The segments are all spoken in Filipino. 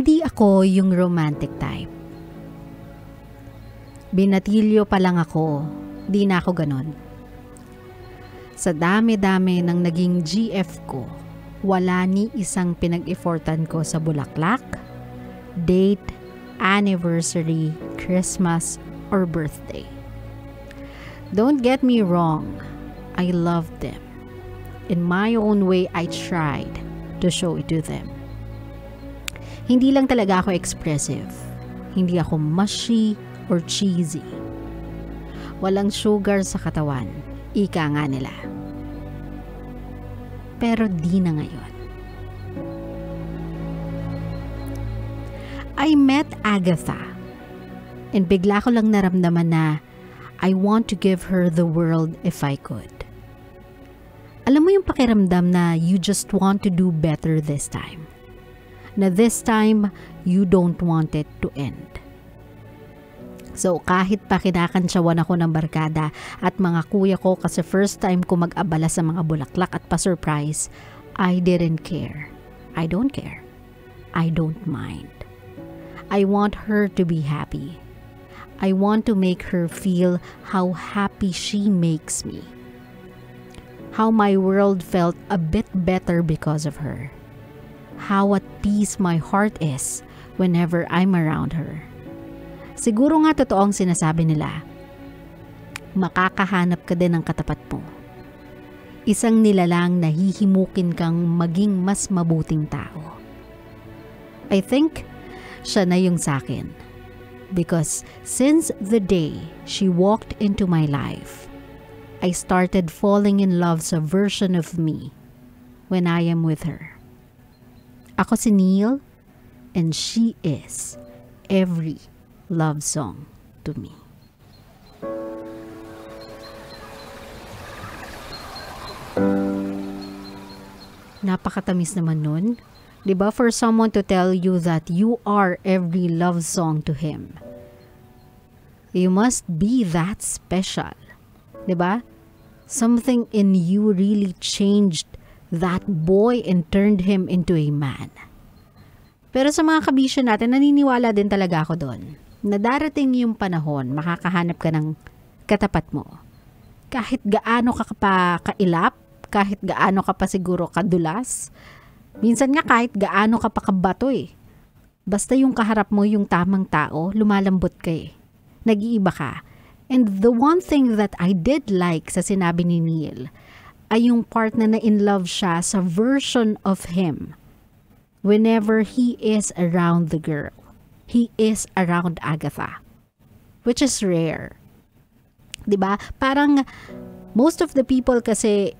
Hindi ako yung romantic type. Binatilyo pa lang ako, di na ako ganon. Sa dami-dami ng naging GF ko, wala ni isang pinag-effortan ko sa bulaklak, date, anniversary, Christmas, or birthday. Don't get me wrong, I loved them. In my own way, I tried to show it to them. Hindi lang talaga ako expressive. Hindi ako mushy or cheesy. Walang sugar sa katawan. Ika nga nila. Pero di na ngayon. I met Agatha. And bigla ko lang naramdaman na I want to give her the world if I could. Alam mo yung pakiramdam na you just want to do better this time. Na this time, you don't want it to end. So kahit pa kinakantsawan ako ng barkada at mga kuya ko kasi first time ko mag-abala sa mga bulaklak at pa-surprise, I didn't care. I don't care. I don't mind. I want her to be happy. I want to make her feel how happy she makes me. How my world felt a bit better because of her. How at peace my heart is whenever I'm around her. Siguro nga totoo ang sinasabi nila. Makakahanap ka din ng katapat mo. Isang nilalang na hihimukin kang maging mas mabuting tao. I think siya na yung sakin. Because since the day she walked into my life, I started falling in love sa version of me when I am with her. Ako si Neil, and she is every love song to me. Napakatamis naman nun. Diba, for someone to tell you that you are every love song to him. You must be that special. Diba? Something in you really changed that boy and turned him into a man. Pero sa mga kabisyo natin, naniniwala din talaga ako doon. Na darating yung panahon, makakahanap ka ng katapat mo. Kahit gaano ka pa kailap, kahit gaano ka pa siguro kadulas, minsan nga kahit gaano ka pa kabato eh. Basta yung kaharap mo yung tamang tao, lumalambot ka eh. Nag-iiba ka. And the one thing that I did like sa sinabi ni Neil ay yung part na in love siya sa version of him. Whenever he is around the girl, he is around Agatha. Which is rare. Diba? Parang most of the people kasi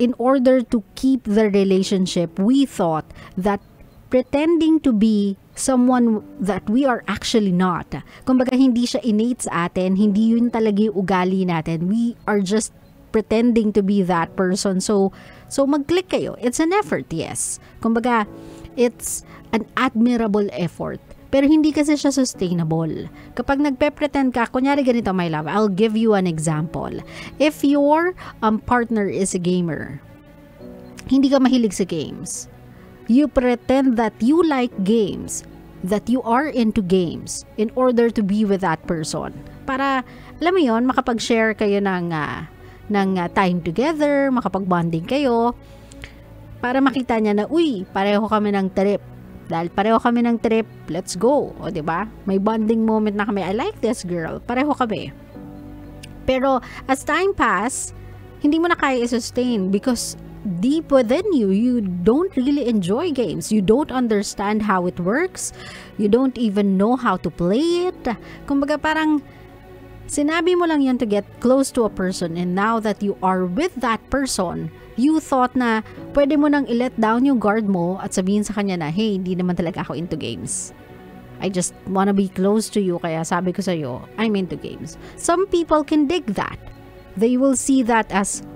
in order to keep the relationship, we thought that pretending to be someone that we are actually not. Kumbaga, hindi siya innate sa atin, hindi yun talaga yung ugali natin. We are just pretending to be that person. So mag-click kayo. It's an effort, yes. Kumbaga, it's an admirable effort. Pero hindi kasi siya sustainable. Kapag nagpe-pretend ka, kunyari ganito, my love, I'll give you an example. If your partner is a gamer, hindi ka mahilig sa games, you pretend that you like games, that you are into games in order to be with that person. Para, alam mo yun, makapag-share kayo ng time together, makapag-bonding kayo, para makita niya na, uy, pareho kami ng trip. Dahil pareho kami ng trip, let's go. O, diba? May bonding moment na kami. I like this girl. Pareho kami. Pero, as time pass, hindi mo na kaya i-sustain because deep within you, you don't really enjoy games. You don't understand how it works. You don't even know how to play it. Kumbaga parang, sinabi mo lang yun to get close to a person, and now that you are with that person, you thought na pwede mo nang i-let down yung guard mo at sabihin sa kanya na, hey, hindi naman talaga ako into games. I just wanna be close to you, kaya sabi ko sa'yo, I'm into games. Some people can dig that. They will see that as,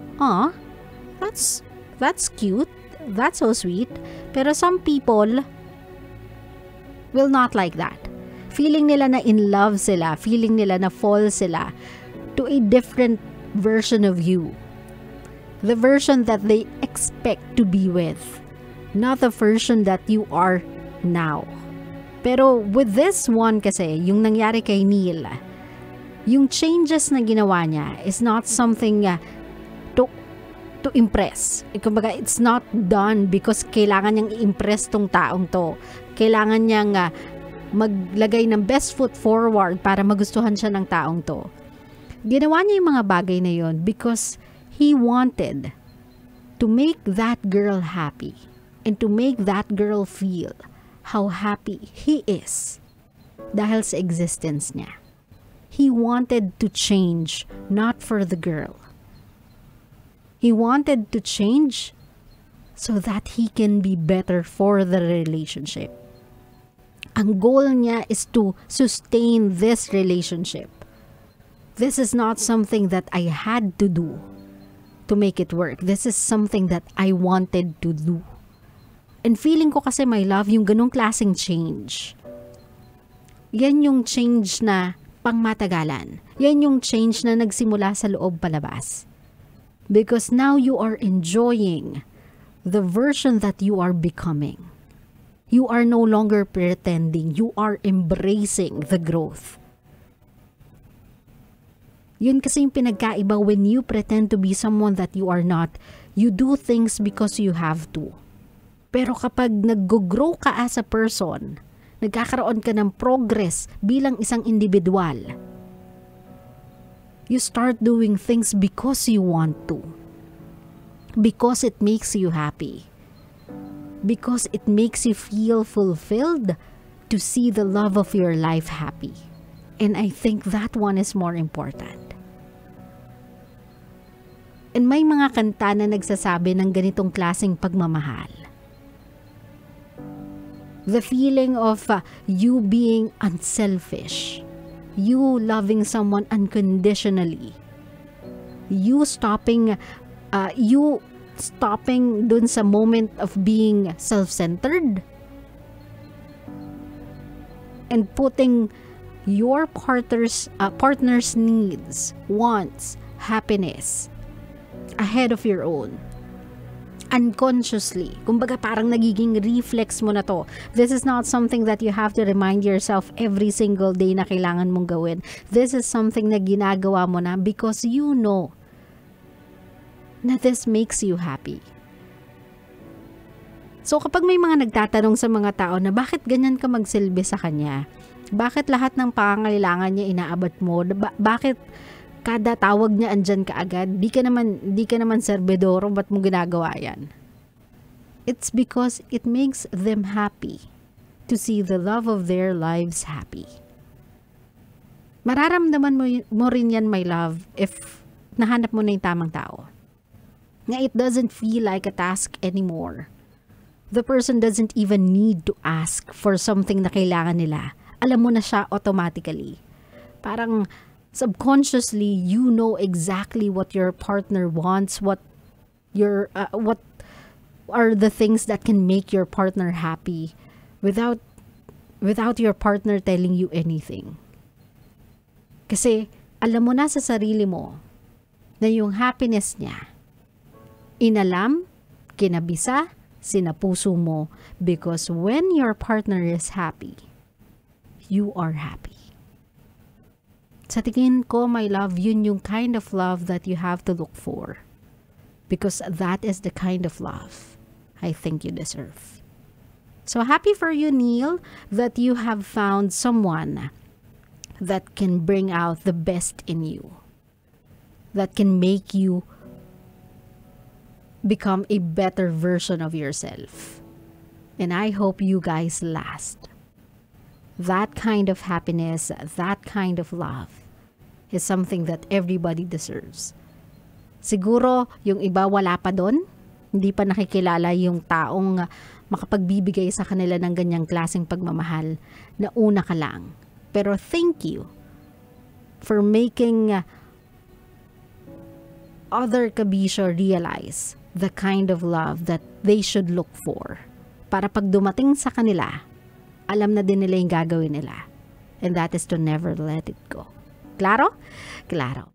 that's cute, that's so sweet. Pero some people will not like that. Feeling nila na in love sila, feeling nila na fall sila to a different version of you. The version that they expect to be with, not the version that you are now. Pero with this one kasi, yung nangyari kay Neil, yung changes na ginawa niya is not something to impress. Kumbaga, it's not done because kailangan niyang i-impress tong taong to. Kailangan niyang maglagay ng best foot forward para magustuhan siya ng taong to. Ginawa niya yung mga bagay na yon because he wanted to make that girl happy and to make that girl feel how happy he is dahil sa existence niya. He wanted to change not for the girl. He wanted to change so that he can be better for the relationship. Ang goal niya is to sustain this relationship. This is not something that I had to do to make it work. This is something that I wanted to do. And feeling ko kasi, my love, yung ganong klaseng change. Yan yung change na pangmatagalan. Yan yung change na nagsimula sa loob palabas. Because now you are enjoying the version that you are becoming. You are no longer pretending. You are embracing the growth. Yun kasi yung pinagkaiba when you pretend to be someone that you are not. You do things because you have to. Pero kapag nag-grow ka as a person, nagkakaroon ka ng progress bilang isang individual, you start doing things because you want to. Because it makes you happy. Because it makes you feel fulfilled to see the love of your life happy. And I think that one is more important. And may mga kanta na nagsasabi ng ganitong klaseng pagmamahal. The feeling of you being unselfish. You loving someone unconditionally. You stopping dun sa moment of being self-centered. And putting your partner's needs, wants, happiness ahead of your own. Unconsciously. Kumbaga parang nagiging reflex mo na to. This is not something that you have to remind yourself every single day na kailangan mong gawin. This is something na ginagawa mo na because you know na this makes you happy. So kapag may mga nagtatanong sa mga tao na bakit ganyan ka magsilbi sa kanya? Bakit lahat ng pangangailangan niya inaabot mo? Bakit kada tawag niya andyan ka agad? Di ka naman serbedoro, ba't mo ginagawa yan? It's because it makes them happy to see the love of their lives happy. Mararamdaman mo rin yan, my love, if nahanap mo na yung tamang tao. Na it doesn't feel like a task anymore. The person doesn't even need to ask for something na kailangan nila. Alam mo na siya automatically. Parang subconsciously, you know exactly what your partner wants, what are the things that can make your partner happy without your partner telling you anything. Kasi alam mo na sa sarili mo na yung happiness niya, inalam, kinabisa, sinapuso mo, because when your partner is happy, you are happy. Sa tingin ko, my love, yun yung kind of love that you have to look for. Because that is the kind of love I think you deserve. So happy for you, Neil, that you have found someone that can bring out the best in you. That can make you become a better version of yourself. And I hope you guys last. That kind of happiness, that kind of love is something that everybody deserves. Siguro, yung iba wala pa doon. Hindi pa nakikilala yung taong makapagbibigay sa kanila ng ganyang klaseng pagmamahal na una ka lang. Pero thank you for making other Kabisyo realize the kind of love that they should look for. Para pag dumating sa kanila, alam na din nila yung gagawin nila. And that is to never let it go. Klaro? Klaro.